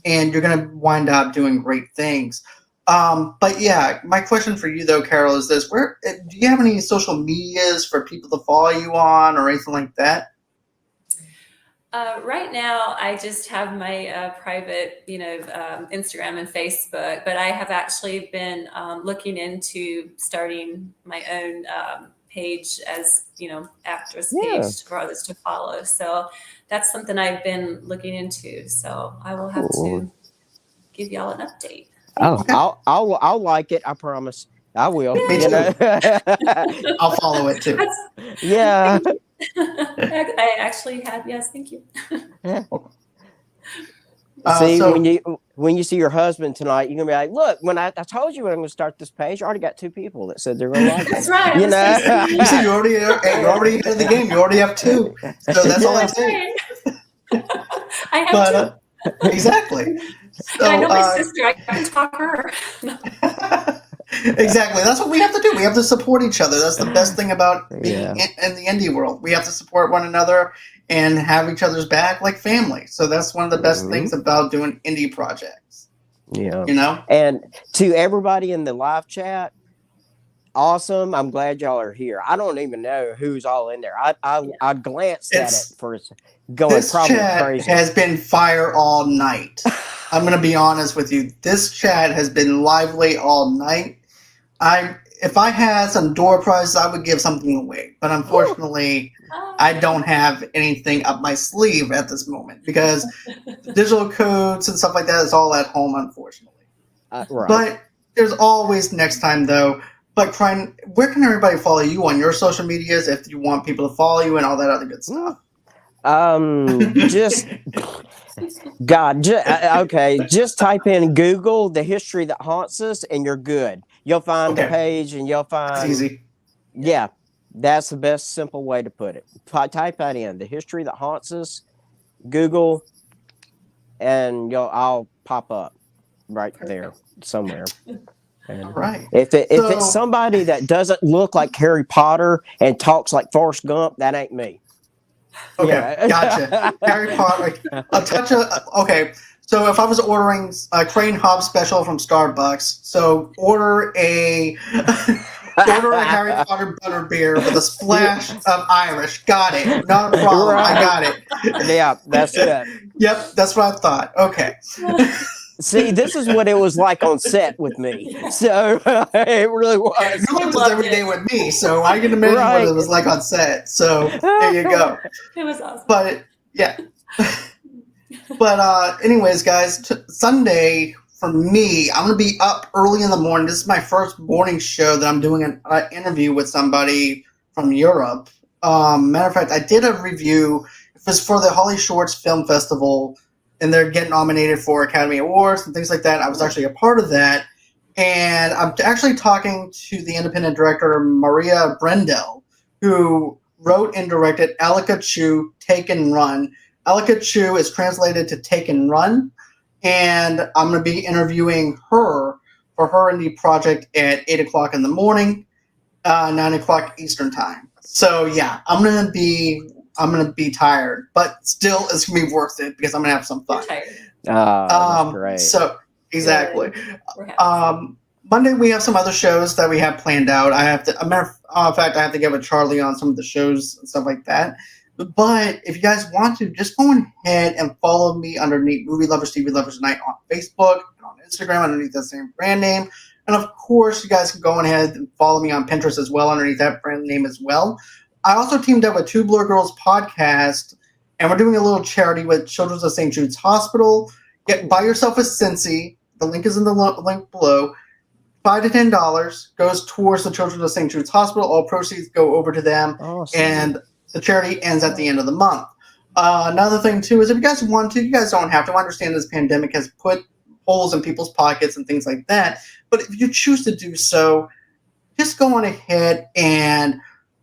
and you're gonna wind up doing great things. But yeah, my question for you though, Carol, is this: Where do you have any social medias for people to follow you on, or anything like that? Right now, I just have my private, Instagram and Facebook, but I have actually been looking into starting my own page as, actress Yeah. page for others to follow. So that's something I've been looking into. So I will have Cool. to give y'all an update. Oh, Okay, I'll like it. I promise. I will. me too. I'll follow it too. That's, Yeah. thank you. I actually had, yes, thank you. See, So when you see your husband tonight, you're gonna be like, look, when I told you I'm gonna start this page, I already got 2 people that said they're gonna like That's it. right. You know? you see, you're already ahead of the game. You already have two. So that's all it takes. I have But two. exactly. And I know So my sister. I can talk her. exactly. That's what we have to do. We have to support each other. That's the best thing about being Yeah. in the indie world. We have to support one another and have each other's back like family. So that's one of the best things about doing indie projects. Yeah. You know? And to everybody in the live chat, awesome. I'm glad y'all are here. I don't even know who's all in there. I glanced at it for going This probably chat crazy. has been fire all night. I'm gonna be honest with you. This chat has been lively all night. If I had some door prizes, I would give something away. But unfortunately, I don't have anything up my sleeve at this moment because digital codes and stuff like that is all at home, unfortunately. Right. But there's always next time, though. But Creighton, where can everybody follow you on your social medias if you want people to follow you and all that other good stuff? Just God, okay. Just type in Google the history that haunts us, and you're good. You'll find the page, and you'll That's find. easy. Yeah, that's the best simple way to put it. Type that in, the history that haunts us. Google, and I'll pop up right there somewhere. And All right. if it's somebody that doesn't look like Harry Potter and talks like Forrest Gump, that ain't me. Okay, Yeah. gotcha. Harry Potter, a touch of okay. So if I was ordering a Creighton Hobbs special from Starbucks, so order a Harry Potter butterbeer with a splash of Irish. Got it. Not a problem. Right. I got it. Yeah, that's it. Yep, that's what I thought. Okay. See, this is what it was like on set with me. So it really was. You lived this every day with me, so I can imagine what it was like on set. So there you go. It was awesome. But yeah. But anyways, guys, Sunday for me, I'm gonna be up early in the morning. This is my first morning show that I'm doing an interview with somebody from Europe. Matter of fact, I did a review. It was for the Holly Shorts Film Festival, and they're getting nominated for Academy Awards and things like that. I was actually a part of that, and I'm actually talking to the independent director Maria Brendel, who wrote and directed Alika Chu, Take and Run. Alika Chu is translated to Take and Run, and I'm going to be interviewing her for her indie project at 8 o'clock in the morning, 9 o'clock Eastern time. So yeah, I'm gonna be tired, but still it's gonna be worth it because I'm gonna have some fun. That's great. So exactly. Monday we have some other shows that we have planned out. I have to, matter of fact, I have to get with Charlie on some of the shows and stuff like that. But if you guys want to, just go ahead and follow me underneath Movie Lovers TV Lovers Night on Facebook and on Instagram underneath the same brand name. And of course, you guys can go ahead and follow me on Pinterest as well underneath that brand name as well. I also teamed up with Two Blur Girls podcast, and we're doing a little charity with Children's of St. Jude's Hospital. Buy yourself a Cincy. The link is in the link below. $5 to $10 goes towards the Children's of St. Jude's Hospital. All proceeds go over to them, and the charity ends at the end of the month. Another thing, too, is if you guys want to, you guys don't have to. I understand this pandemic has put holes in people's pockets and things like that. But if you choose to do so, just go on ahead and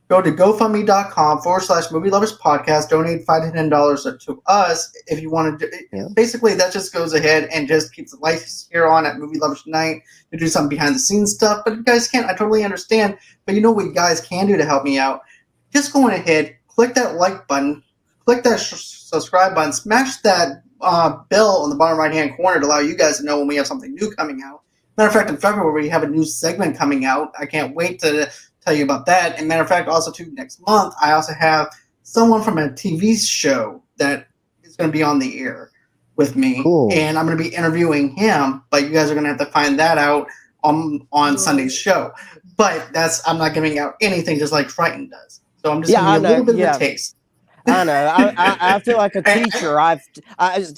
go to GoFundMe.com/Movie Lovers Podcast. Donate $5 to $10 to us if you want to do it. Yeah. Basically, that just goes ahead and just keeps the lights here on at Movie Lovers Night to do some behind the scenes stuff. But if you guys can't, I totally understand. But you know what you guys can do to help me out? Just go on ahead, click that like button, click that subscribe button, smash that bell on the bottom right-hand corner to allow you guys to know when we have something new coming out. Matter of fact, in February, we have a new segment coming out. I can't wait to tell you about that. And matter of fact, also, too, next month, I also have someone from a TV show that is going to be on the air with me. Cool. And I'm going to be interviewing him, but you guys are going to have to find that out on Sunday's show. But I'm not giving out anything just like Creighton does. So I'm just giving you a little bit of a taste. I know. I feel like a teacher.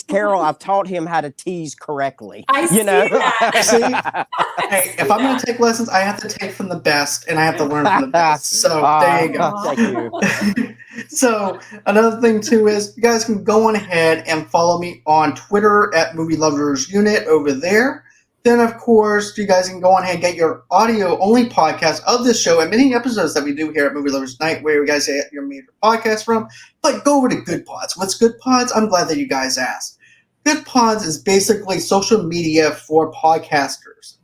Carol, I've taught him how to tease correctly. I see that. See? Hey, if I'm going to take lessons, I have to take from the best, and I have to learn from the best. So there you go. Thank you. So another thing, too, is you guys can go on ahead and follow me on Twitter at Movie Lovers Unit over there. Then, of course, you guys can go on ahead and get your audio-only podcast of this show and many episodes that we do here at Movie Lovers Night, where you guys get your major podcast from. But go over to Good Pods. What's Good Pods? I'm glad that you guys asked. Good Pods is basically social media for podcasters.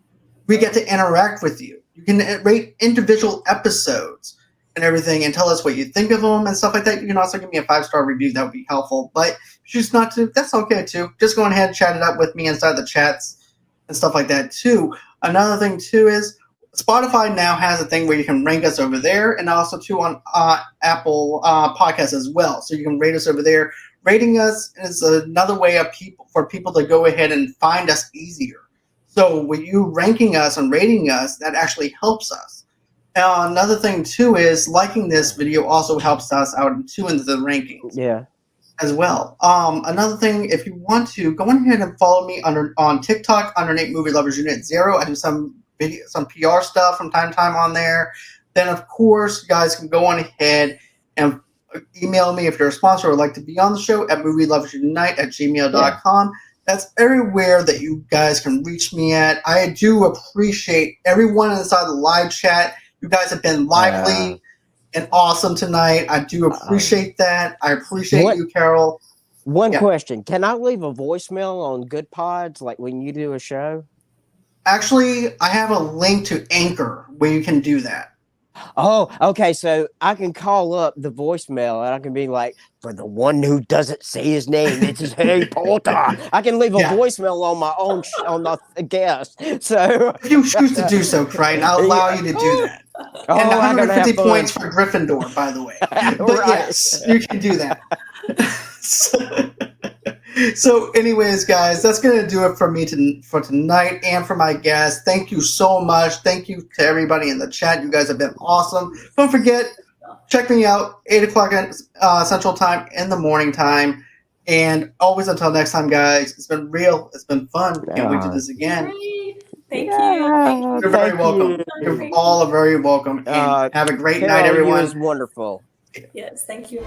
We get to interact with you. You can rate individual episodes and everything and tell us what you think of them and stuff like that. You can also give me a 5-star review. That would be helpful. But if you choose not to, that's okay, too. Just go ahead and chat it up with me inside the chats and stuff like that, too. Another thing, too, is Spotify now has a thing where you can rank us over there, and also, too, on Apple Podcasts as well. So you can rate us over there. Rating us is another way for people to go ahead and find us easier. So with you ranking us and rating us, that actually helps us. Another thing, too, is liking this video also helps us out, too, into the rankings. Yeah. As well. Another thing, if you want to, go ahead and follow me on TikTok underneath Movie Lovers Unit 0. I do some PR stuff from time to time on there. Then, of course, you guys can go on ahead and email me if you're a sponsor or would like to be on the show at movieloversunite@gmail.com. Yeah. That's everywhere that you guys can reach me at. I do appreciate everyone inside the live chat. You guys have been lively and awesome tonight. I do appreciate that. I appreciate you, Carol. One question. Can I leave a voicemail on Good Pods, like when you do a show? Actually, I have a link to Anchor where you can do that. Oh, okay. So I can call up the voicemail and I can be like, for the one who doesn't say his name, this is Harry Potter. I can leave a Yeah. voicemail on my own on the guest. So If you choose to do so, Creighton, I'll allow you to do that. Oh, And I'm gonna have 150 fun. points for Gryffindor, by the way. But Right. yes, you can do that. So, anyways, guys, that's going to do it for me for tonight and for my guests. Thank you so much. Thank you to everybody in the chat. You guys have been awesome. Don't forget, check me out, 8 o'clock Central Time in the morning time. And always until next time, guys, it's been real. It's been fun. Can't wait to do this again. Great. Thank you. Yeah, You're very thank welcome. you. You're all very welcome. And have a great Carol, night, everyone. You was wonderful. Yes, thank you.